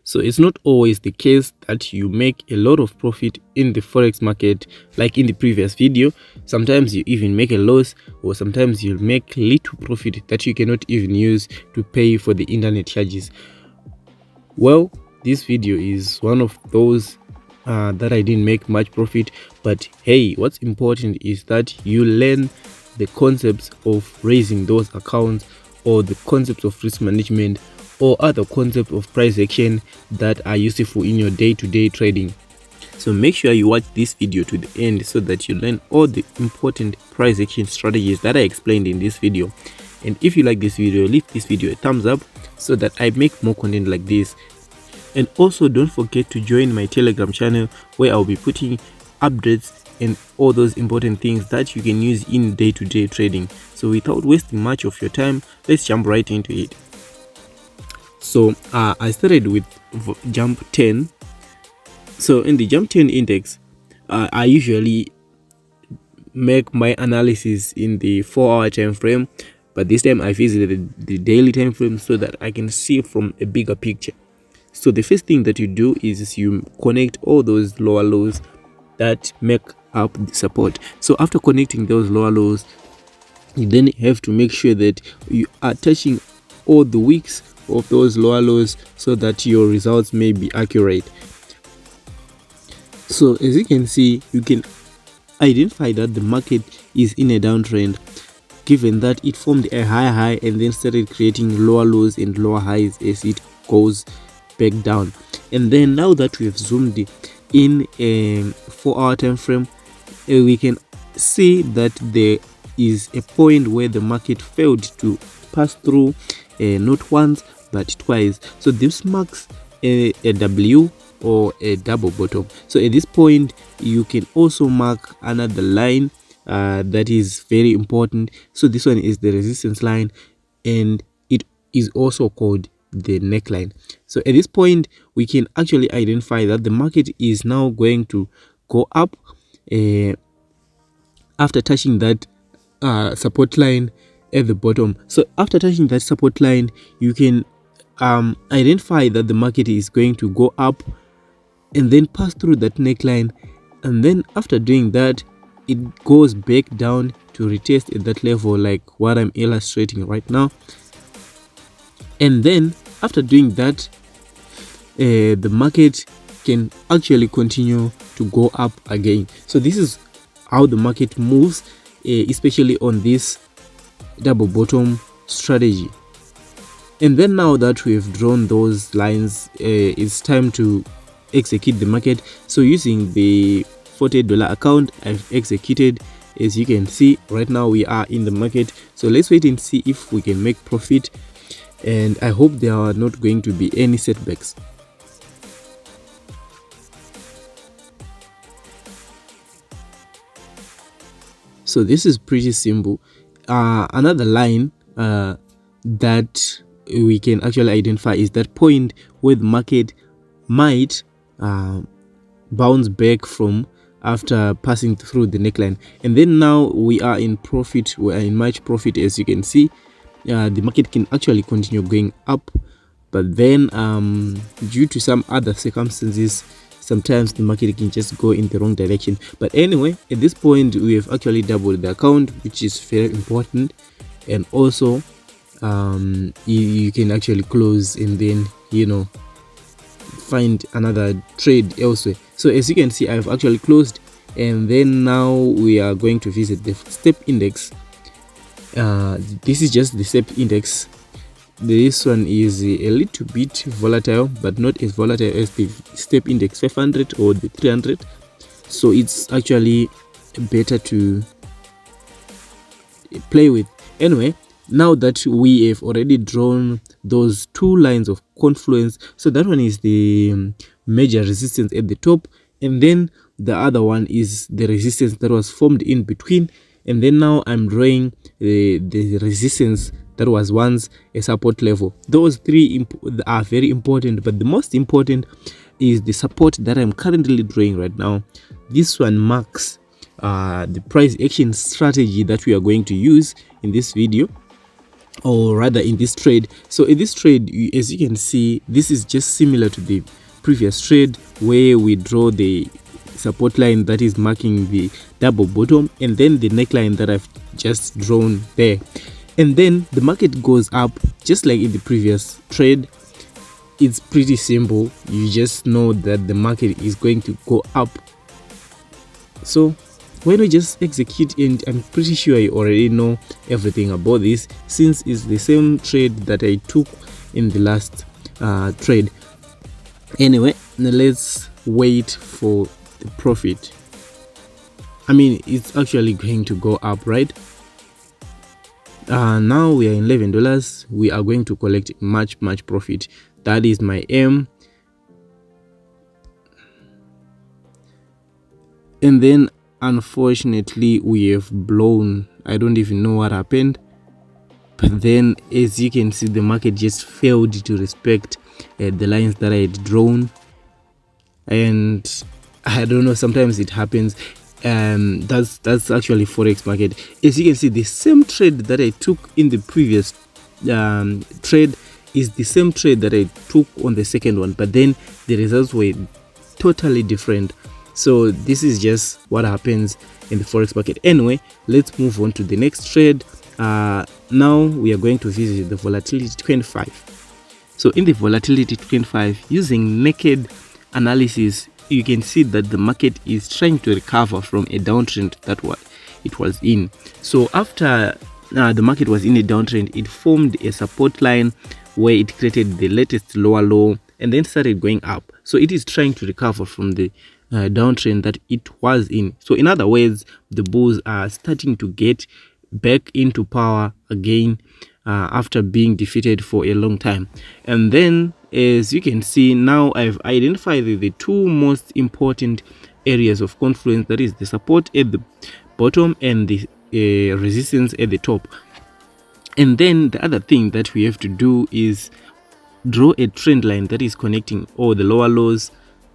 So it's not always the case that you make a lot of profit in the forex market like in the previous video. Sometimes you even make a loss, or sometimes you'll make little profit that you cannot even use to pay for the internet charges. Well, this video is one of those that I didn't make much profit, but hey, what's important is that you learn the concepts of raising those accounts, or the concepts of risk management, or other concepts of price action that are useful in your day-to-day trading. So make sure you watch this video to the end so that you learn all the important price action strategies that I explained in this video. And if you like this video, leave this video a thumbs up so that I make more content like this. And also don't forget to join my Telegram channel, where I'll be putting updates and all those important things that you can use in day-to-day trading. So without wasting much of your time, let's jump right into it. So I started with jump 10. So in the jump 10 index, I usually make my analysis in the 4-hour time frame, but this time I visited the daily time frame so that I can see from a bigger picture. So the first thing that you do is you connect all those lower lows that make up the support. So after connecting those lower lows, you then have to make sure that you are touching all the wicks of those lower lows so that your results may be accurate. So as you can see, you can identify that the market is in a downtrend, given that it formed a high and then started creating lower lows and lower highs as it goes back down. And then now that we have zoomed in a 4-hour time frame, we can see that there is a point where the market failed to pass through not once but twice. So this marks a W, or a double bottom. So at this point you can also mark another line that is very important. So this one is the resistance line, and it is also called the neckline. So at this point we can actually identify that the market is now going to go up after touching that support line at the bottom. So after touching that support line, you can identify that the market is going to go up and then pass through that neckline, and then after doing that it goes back down to retest at that level, like what I'm illustrating right now. And then after doing that, the market can actually continue to go up again. So this is how the market moves, especially on this double bottom strategy. And then now that we've drawn those lines, it's time to execute the market. So using the $40 account, I've executed. As you can see right now, we are in the market. So let's wait and see if we can make profit, and I hope there are not going to be any setbacks. So this is pretty simple. Another line that we can actually identify is that point where the market might bounce back from after passing through the neckline. And then now we are in profit, we are in much profit. As you can see, the market can actually continue going up, but then due to some other circumstances, sometimes the market can just go in the wrong direction. But anyway, at this point we have actually doubled the account, which is very important. And also you can actually close and then, you know, find another trade elsewhere. So as you can see, I've actually closed, and then now we are going to visit the step index. This is just the step index. This one is a little bit volatile, but not as volatile as the step index 500 or the 300. So it's actually better to play with. Anyway, now that we have already drawn those two lines of confluence, so that one is the major resistance at the top, and then the other one is the resistance that was formed in between. And then now I'm drawing the resistance that was once a support level. Those three are very important, but the most important is the support that I'm currently drawing right now. This one marks the price action strategy that we are going to use in this video. or rather in this trade. So in this trade, as you can see, this is just similar to the previous trade where we draw the support line that is marking the double bottom, and then the neckline that I've just drawn there, and then the market goes up just like in the previous trade. It's pretty simple. You just know that the market is going to go up. So when we just execute, and I'm pretty sure I already know everything about this since it's the same trade that I took in the last trade. Anyway, now let's wait for the profit. I mean, it's actually going to go up, right? Now we are in $11. We are going to collect much profit. That is my aim. And then unfortunately we have blown. I don't even know what happened, but then as you can see, the market just failed to respect the lines that I had drawn, and I don't know, sometimes it happens. That's actually Forex market. As you can see, the same trade that I took in the previous trade is the same trade that I took on the second one, but then the results were totally different. So this is just what happens in the Forex market. Anyway, let's move on to the next trade. Now we are going to visit the Volatility 25. So in the Volatility 25, using naked analysis, you can see that the market is trying to recover from a downtrend that it was in. So after the market was in a downtrend, it formed a support line where it created the latest lower low and then started going up. So it is trying to recover from the downtrend that it was in. So in other words, the bulls are starting to get back into power again after being defeated for a long time. And then as you can see, now I've identified the two most important areas of confluence, that is the support at the bottom and the resistance at the top. And then the other thing that we have to do is draw a trend line that is connecting all the lower lows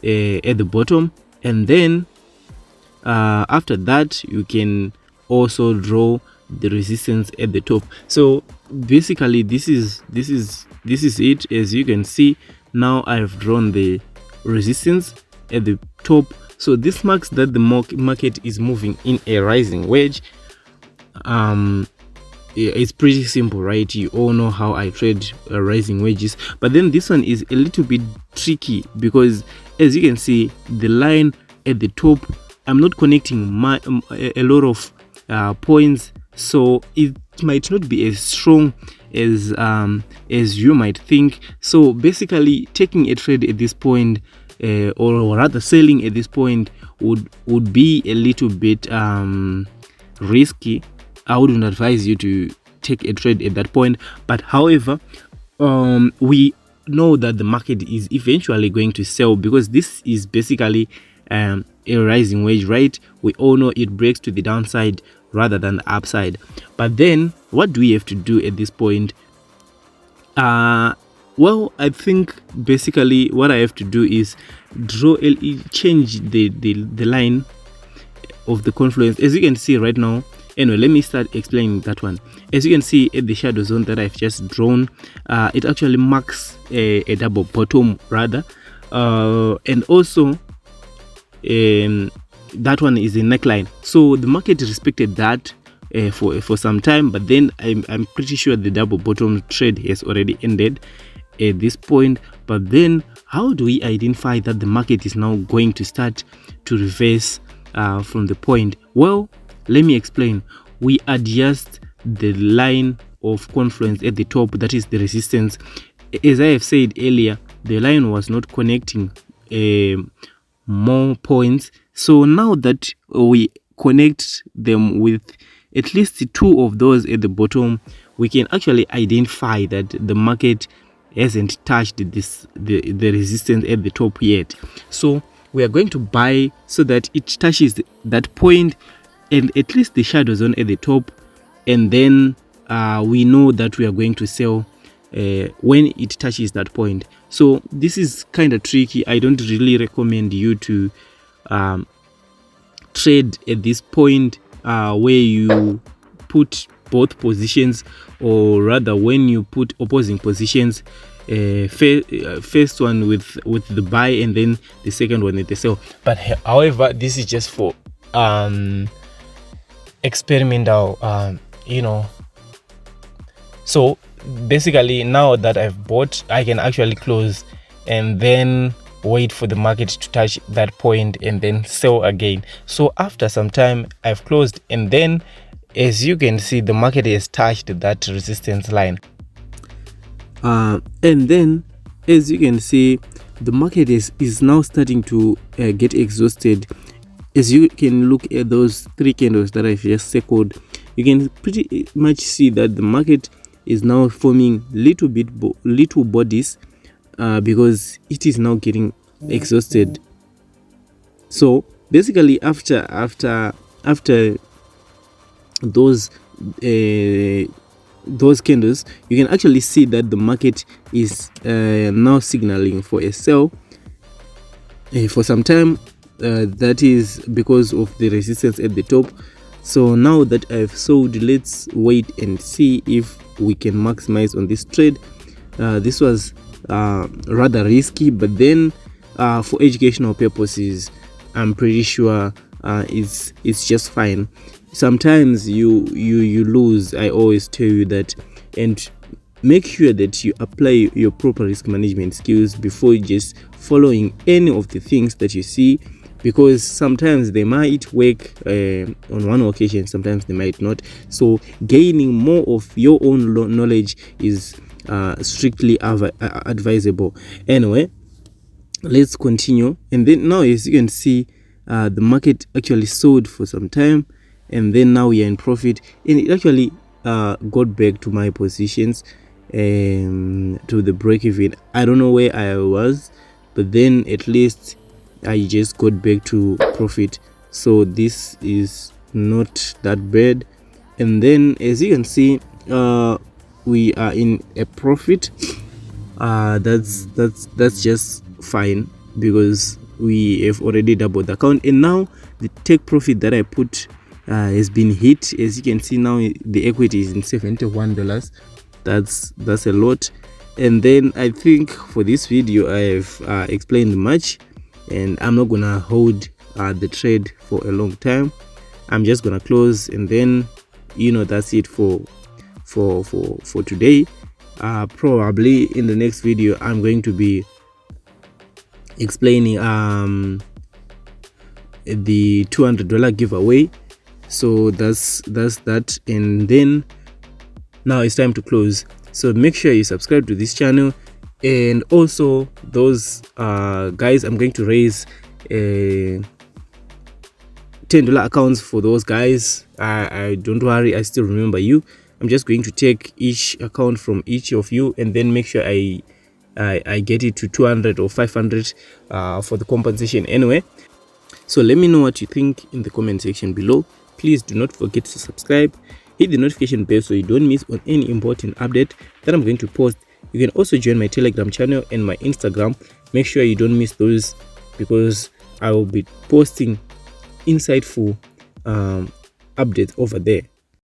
at the bottom, and then after that you can also draw the resistance at the top. So basically this is it. As you can see, now I've drawn the resistance at the top, so this marks that the market is moving in a rising wedge. It's pretty simple, right? You all know how I trade rising wedges, but then this one is a little bit tricky because as you can see, the line at the top, I'm not connecting a lot of points, so it might not be as strong as you might think. So basically taking a trade at this point, or rather selling at this point, would be a little bit risky. I wouldn't advise you to take a trade at that point, but however, we know that the market is eventually going to sell because this is basically a rising wedge, right? We all know it breaks to the downside rather than the upside. But then what do we have to do at this point? Well, I think basically what I have to do is change the line of the confluence. As you can see right now, anyway, let me start explaining that one. As you can see at the shadow zone that I've just drawn, it actually marks a double bottom rather, and also that one is a neckline. So the market respected that for some time, but then I'm pretty sure the double bottom trade has already ended at this point. But then how do we identify that the market is now going to start to reverse from the point? Well, let me explain. We adjust the line of confluence at the top, that is the resistance. As I have said earlier, the line was not connecting more points. So now that we connect them with at least two of those at the bottom, we can actually identify that the market hasn't touched the resistance at the top yet. So we are going to buy so that it touches that point and at least the shadow zone at the top, and then we know that we are going to sell when it touches that point. So this is kind of tricky. I don't really recommend you to trade at this point where you put both positions, or rather when you put opposing positions, first one with the buy and then the second one with the sell. But however, this is just for experimental, so basically now that I've bought, I can actually close and then wait for the market to touch that point and then sell again. So after some time, I've closed, and then as you can see, the market has touched that resistance line, and then as you can see, the market is now starting to get exhausted. As you can look at those 3 candles that I've just circled, you can pretty much see that the market is now forming little bodies because it is now getting exhausted. So basically after those candles, you can actually see that the market is now signaling for a sell for some time. That is because of the resistance at the top. So now that I've sold, let's wait and see if we can maximize on this trade. This was rather risky, but then for educational purposes, I'm pretty sure it's just fine. Sometimes you lose, I always tell you that, and make sure that you apply your proper risk management skills before just following any of the things that you see, because sometimes they might work on one occasion, sometimes they might not. So gaining more of your own knowledge is strictly advisable. Anyway, let's continue. And then now, as you can see, the market actually sold for some time, and then now we are in profit, and it actually got back to my positions to the break even. I don't know where I was, but then at least I just got back to profit. So this is not that bad. And then as you can see, we are in a profit. That's just fine, because we have already doubled the account, and now the take profit that I put has been hit. As you can see, now the equity is in $71. That's a lot. And then I think for this video I have explained much, and I'm not gonna hold the trade for a long time. I'm just gonna close, and then that's it for today. Probably in the next video I'm going to be explaining the $200 giveaway. So that's that, and then now it's time to close. So make sure you subscribe to this channel, and also those guys, I'm going to raise $10 accounts for those guys. I don't worry, I still remember you. I'm just going to take each account from each of you, and then make sure I get it to 200 or 500 for the compensation. Anyway, so let me know what you think in the comment section below. Please do not forget to subscribe, hit the notification bell so you don't miss on any important update that I'm going to post. You can also join my Telegram channel and my Instagram. Make sure you don't miss those, because I will be posting insightful updates over there.